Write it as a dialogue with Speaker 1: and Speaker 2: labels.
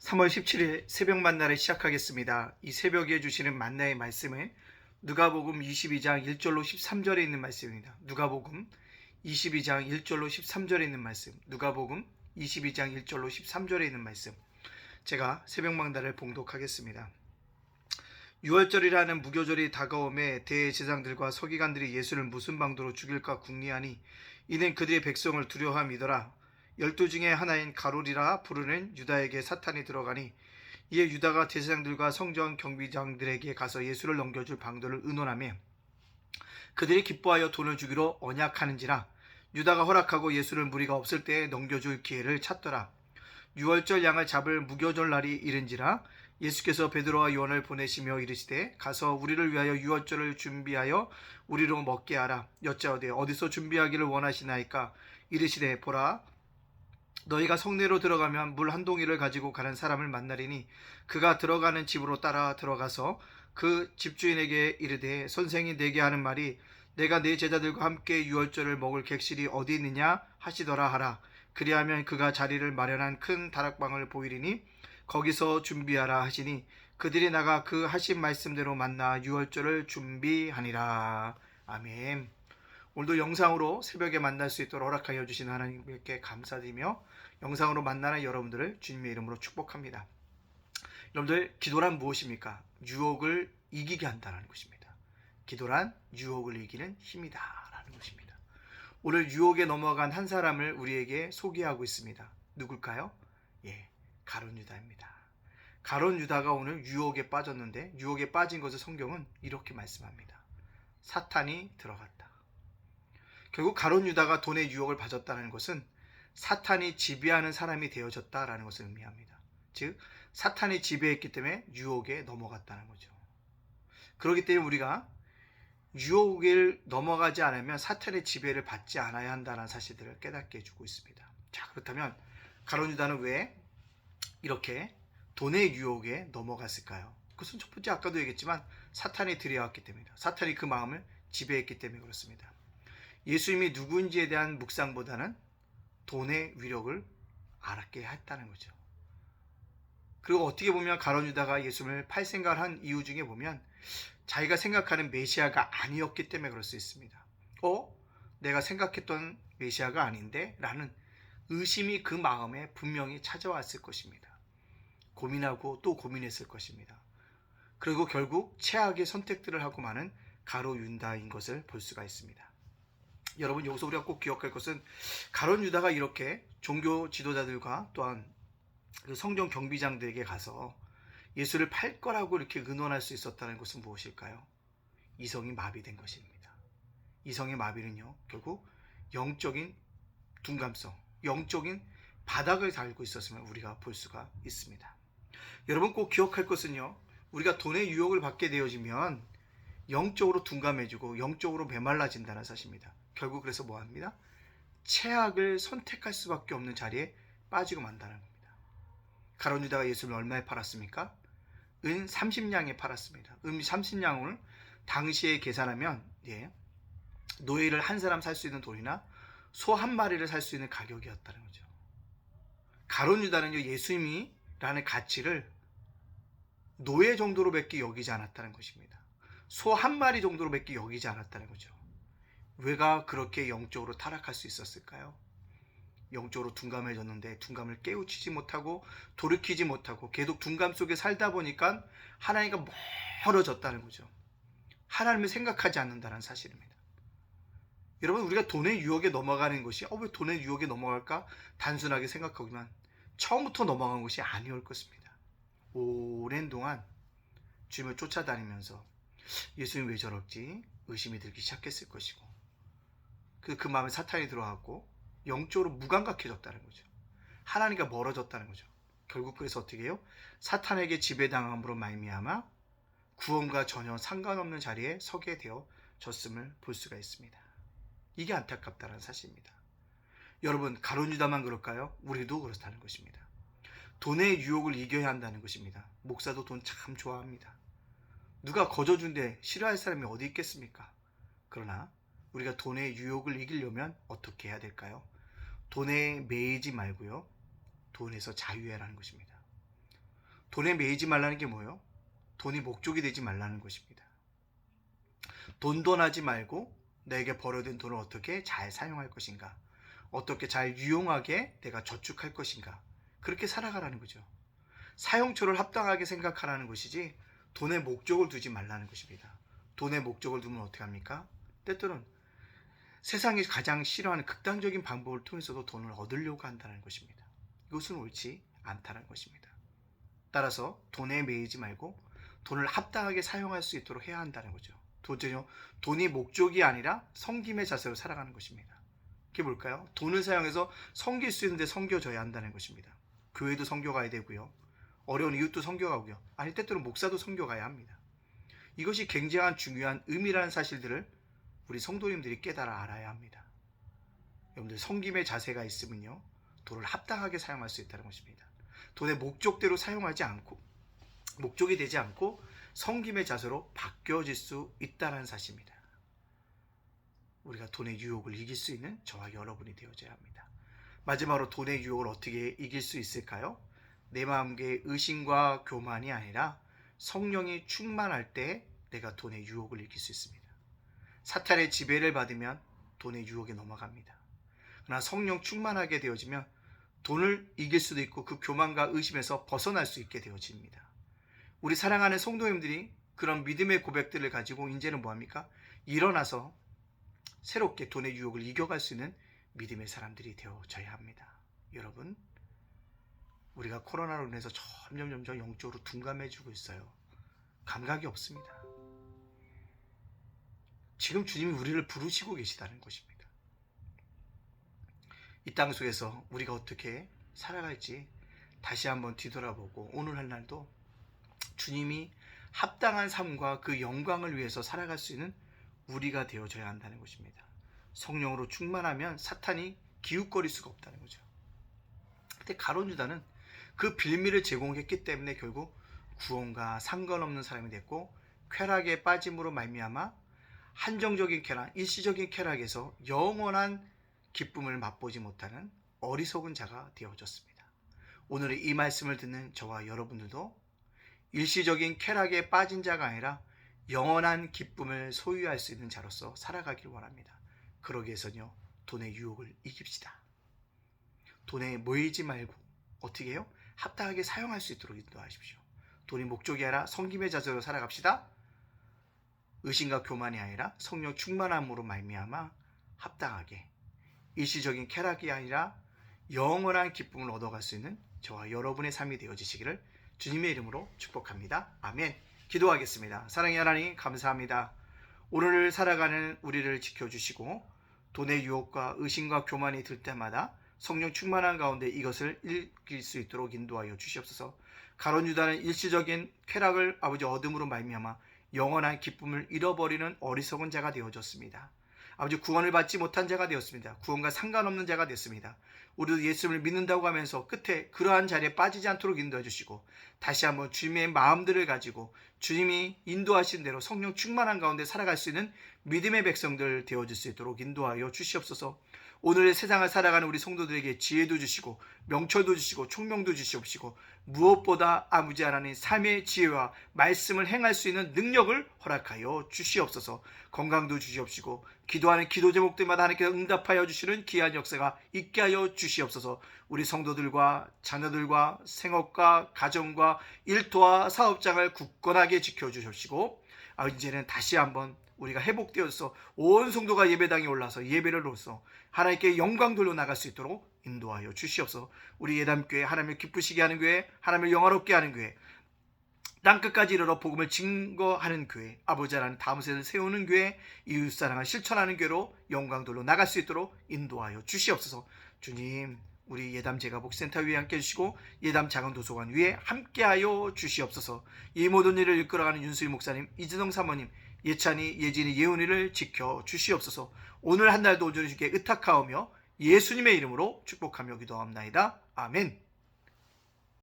Speaker 1: 3월 17일 새벽 만나를 시작하겠습니다. 이 새벽에 주시는 만나의 말씀은 누가복음 22장 1절로 13절에 있는 말씀입니다. 누가복음 22장 1절로 13절에 있는 말씀. 누가복음 22장 1절로 13절에 있는 말씀. 제가 새벽 만나를 봉독하겠습니다. 6월절이라는 무교절이 다가오매 대제사장들과 서기관들이 예수를 무슨 방도로 죽일까 궁리하니 이는 그들의 백성을 두려워함이더라. 12 중에 하나인 가룟이라 부르는 유다에게 사탄이 들어가니 이에 유다가 대제사장들과 성전 경비장들에게 가서 예수를 넘겨줄 방도를 의논하며 그들이 기뻐하여 돈을 주기로 언약하는지라. 유다가 허락하고 예수를 무리가 없을 때에 넘겨줄 기회를 찾더라. 6월절 양을 잡을 무교절 날이 이른지라. 예수께서 베드로와 요한을 보내시며 이르시되 가서 우리를 위하여 6월절을 준비하여 우리로 먹게 하라. 여짜오되 어디서 준비하기를 원하시나이까. 이르시되 보라, 너희가 성내로 들어가면 물 한 동이를 가지고 가는 사람을 만나리니 그가 들어가는 집으로 따라 들어가서 그 집주인에게 이르되 선생이 내게 하는 말이 내가 내 제자들과 함께 유월절을 먹을 객실이 어디 있느냐 하시더라 하라. 그리하면 그가 자리를 마련한 큰 다락방을 보이리니 거기서 준비하라 하시니 그들이 나가 그 하신 말씀대로 만나 유월절을 준비하니라. 아멘. 오늘도 영상으로 새벽에 만날 수 있도록 허락하여 주신 하나님께 감사드리며 영상으로 만나는 여러분들을 주님의 이름으로 축복합니다. 여러분들, 기도란 무엇입니까? 유혹을 이기게 한다는 것입니다. 기도란 유혹을 이기는 힘이다 라는 것입니다. 오늘 유혹에 넘어간 한 사람을 우리에게 소개하고 있습니다. 누굴까요? 가룟 유다입니다. 가룟 유다가 오늘 유혹에 빠졌는데 유혹에 빠진 것을 성경은 이렇게 말씀합니다. 사탄이 들어갔다. 결국 가룟 유다가 돈의 유혹을 받았다는 것은 사탄이 지배하는 사람이 되어졌다라는 것을 의미합니다. 즉 사탄이 지배했기 때문에 유혹에 넘어갔다는 거죠. 그렇기 때문에 우리가 유혹을 넘어가지 않으면 사탄의 지배를 받지 않아야 한다는 사실들을 깨닫게 해주고 있습니다. 자, 그렇다면 가룟 유다는 왜 이렇게 돈의 유혹에 넘어갔을까요? 그것은 첫 번째, 아까도 얘기했지만 사탄이 들여왔기 때문입니다. 사탄이 그 마음을 지배했기 때문에 그렇습니다. 예수님이 누구인지에 대한 묵상보다는 돈의 위력을 알았게 했다는 거죠. 그리고 어떻게 보면 가룟 유다가 예수님을 팔 생각을 한 이유 중에 보면 자기가 생각하는 메시아가 아니었기 때문에 그럴 수 있습니다. 내가 생각했던 메시아가 아닌데? 라는 의심이 그 마음에 분명히 찾아왔을 것입니다. 고민하고 또 고민했을 것입니다. 그리고 결국 최악의 선택들을 하고 마는 가룟 유다인 것을 볼 수가 있습니다. 여러분, 여기서 우리가 꼭 기억할 것은 가룟 유다가 이렇게 종교 지도자들과 또한 그 성전 경비장들에게 가서 예수를 팔 거라고 이렇게 의논할 수 있었다는 것은 무엇일까요? 이성이 마비된 것입니다. 이성의 마비는요, 결국 영적인 둔감성, 영적인 바닥을 달고 있었음을 우리가 볼 수가 있습니다. 여러분, 꼭 기억할 것은요, 우리가 돈의 유혹을 받게 되어지면 영적으로 둔감해지고 영적으로 메말라진다는 사실입니다. 결국 그래서 뭐합니다? 최악을 선택할 수밖에 없는 자리에 빠지고 만다는 겁니다. 가룟 유다가 예수를 얼마에 팔았습니까? 은 30냥에 팔았습니다. 은 30냥을 당시에 계산하면 노예를 한 사람 살 수 있는 돈이나 소 한 마리를 살 수 있는 가격이었다는 거죠. 가룟 유다는요, 예수님이라는 가치를 노예 정도로밖에 여기지 않았다는 것입니다. 소 한 마리 정도로밖에 여기지 않았다는 거죠. 왜가 그렇게 영적으로 타락할 수 있었을까요? 영적으로 둔감해졌는데 둔감을 깨우치지 못하고 돌이키지 못하고 계속 둔감 속에 살다 보니까 하나님과 멀어졌다는 거죠. 하나님을 생각하지 않는다는 사실입니다. 여러분, 우리가 돈의 유혹에 넘어가는 것이 왜 돈의 유혹에 넘어갈까? 단순하게 생각하기만 처음부터 넘어간 것이 아니올 것입니다. 오랜 동안 주님을 쫓아다니면서 예수님 왜 저럴지 의심이 들기 시작했을 것이고 그 마음에 사탄이 들어왔고 영적으로 무감각해졌다는 거죠. 하나님과 멀어졌다는 거죠. 결국 그래서 어떻게 해요? 사탄에게 지배당함으로 말미암아 구원과 전혀 상관없는 자리에 서게 되어졌음을 볼 수가 있습니다. 이게 안타깝다는 사실입니다. 여러분, 가룟 유다만 그럴까요? 우리도 그렇다는 것입니다. 돈의 유혹을 이겨야 한다는 것입니다. 목사도 돈 참 좋아합니다. 누가 거저준데 싫어할 사람이 어디 있겠습니까? 그러나 우리가 돈의 유혹을 이기려면 어떻게 해야 될까요? 돈에 매이지 말고요, 돈에서 자유해라는 것입니다. 돈에 매이지 말라는 게 뭐예요? 돈이 목적이 되지 말라는 것입니다. 돈돈하지 말고 내게 벌어든 돈을 어떻게 잘 사용할 것인가, 어떻게 잘 유용하게 내가 저축할 것인가, 그렇게 살아가라는 거죠. 사용처를 합당하게 생각하라는 것이지 돈의 목적을 두지 말라는 것입니다. 돈의 목적을 두면 어떻게 합니까? 때때로는 세상이 가장 싫어하는 극단적인 방법을 통해서도 돈을 얻으려고 한다는 것입니다. 이것은 옳지 않다는 것입니다. 따라서 돈에 매이지 말고 돈을 합당하게 사용할 수 있도록 해야 한다는 거죠. 도저히 돈이 목적이 아니라 섬김의 자세로 살아가는 것입니다. 그게 뭘까요? 돈을 사용해서 섬길 수 있는데 섬겨줘야 한다는 것입니다. 교회도 섬겨가야 되고요. 어려운 이웃도 섬겨가고요. 아니 때때로 목사도 섬겨가야 합니다. 이것이 굉장한 중요한 의미라는 사실들을 우리 성도님들이 깨달아 알아야 합니다. 여러분들 섬김의 자세가 있으면요, 돈을 합당하게 사용할 수 있다는 것입니다. 돈의 목적대로 사용하지 않고 목적이 되지 않고 섬김의 자세로 바뀌어질 수 있다는 사실입니다. 우리가 돈의 유혹을 이길 수 있는 저와 여러분이 되어져야 합니다. 마지막으로 돈의 유혹을 어떻게 이길 수 있을까요? 내 마음의 의심과 교만이 아니라 성령이 충만할 때 내가 돈의 유혹을 이길 수 있습니다. 사탄의 지배를 받으면 돈의 유혹에 넘어갑니다. 그러나 성령 충만하게 되어지면 돈을 이길 수도 있고 그 교만과 의심에서 벗어날 수 있게 되어집니다. 우리 사랑하는 성도님들이 그런 믿음의 고백들을 가지고 이제는 뭐합니까? 일어나서 새롭게 돈의 유혹을 이겨갈 수 있는 믿음의 사람들이 되어져야 합니다. 여러분, 우리가 코로나로 인해서 점점 영적으로 둔감해지고 있어요. 감각이 없습니다. 지금 주님이 우리를 부르시고 계시다는 것입니다. 이 땅 속에서 우리가 어떻게 살아갈지 다시 한번 뒤돌아보고 오늘 한 날도 주님이 합당한 삶과 그 영광을 위해서 살아갈 수 있는 우리가 되어져야 한다는 것입니다. 성령으로 충만하면 사탄이 기웃거릴 수가 없다는 거죠. 그때 가룟 유다는 그 빌미를 제공했기 때문에 결국 구원과 상관없는 사람이 됐고, 쾌락에 빠짐으로 말미암아 한정적인 쾌락, 일시적인 쾌락에서 영원한 기쁨을 맛보지 못하는 어리석은 자가 되어졌습니다. 오늘 이 말씀을 듣는 저와 여러분들도 일시적인 쾌락에 빠진 자가 아니라 영원한 기쁨을 소유할 수 있는 자로서 살아가길 원합니다. 그러기 위해서는요, 돈의 유혹을 이깁시다. 돈에 모이지 말고 어떻게 해요? 합당하게 사용할 수 있도록 인도하십시오. 돈이 목적이 아니라 섬김의 자세로 살아갑시다. 의심과 교만이 아니라 성령 충만함으로 말미암아 합당하게 일시적인 쾌락이 아니라 영원한 기쁨을 얻어갈 수 있는 저와 여러분의 삶이 되어지시기를 주님의 이름으로 축복합니다. 아멘. 기도하겠습니다. 사랑의 하나님, 감사합니다. 오늘 살아가는 우리를 지켜주시고 돈의 유혹과 의심과 교만이 들 때마다 성령 충만한 가운데 이것을 이길 수 있도록 인도하여 주시옵소서. 가룟 유다는 일시적인 쾌락을 아버지 얻음으로 말미암아 영원한 기쁨을 잃어버리는 어리석은 자가 되어졌습니다. 아버지, 구원을 받지 못한 자가 되었습니다. 구원과 상관없는 자가 됐습니다. 우리도 예수님을 믿는다고 하면서 끝에 그러한 자리에 빠지지 않도록 인도해 주시고, 다시 한번 주님의 마음들을 가지고 주님이 인도하신 대로 성령 충만한 가운데 살아갈 수 있는 믿음의 백성들 되어줄 수 있도록 인도하여 주시옵소서. 오늘의 세상을 살아가는 우리 성도들에게 지혜도 주시고 명철도 주시고 총명도 주시옵시고, 무엇보다 아버지 하나님 삶의 지혜와 말씀을 행할 수 있는 능력을 허락하여 주시옵소서. 건강도 주시옵시고 기도하는 기도 제목들마다 하나님께서 응답하여 주시는 귀한 역사가 있게 하여 주시옵소서. 우리 성도들과 자녀들과 생업과 가정과 일터와 사업장을 굳건하게 지켜주시옵시고, 이제는 다시 한번 우리가 회복되어서 온 성도가 예배당에 올라서 예배를 로서 하나님께 영광 돌려 나갈 수 있도록 인도하여 주시옵소서. 우리 예담교회, 하나님을 기쁘시게 하는 교회, 하나님을 영화롭게 하는 교회, 땅끝까지 이르러 복음을 증거하는 교회, 아버지 하나님 다음 세대를 세우는 교회, 이웃사랑을 실천하는 교회로 영광 돌려 나갈 수 있도록 인도하여 주시옵소서. 주님, 우리 예담 제가복센터 위에 함께 해주시고 예담 작은도서관 위에 함께하여 주시옵소서. 이 모든 일을 이끌어가는 윤수희 목사님, 이진성 사모님, 예찬이, 예진이, 예훈이를 지켜 주시옵소서. 오늘 한 날도 온전히 주께 의탁하오며 예수님의 이름으로 축복하며 기도합나이다. 아멘.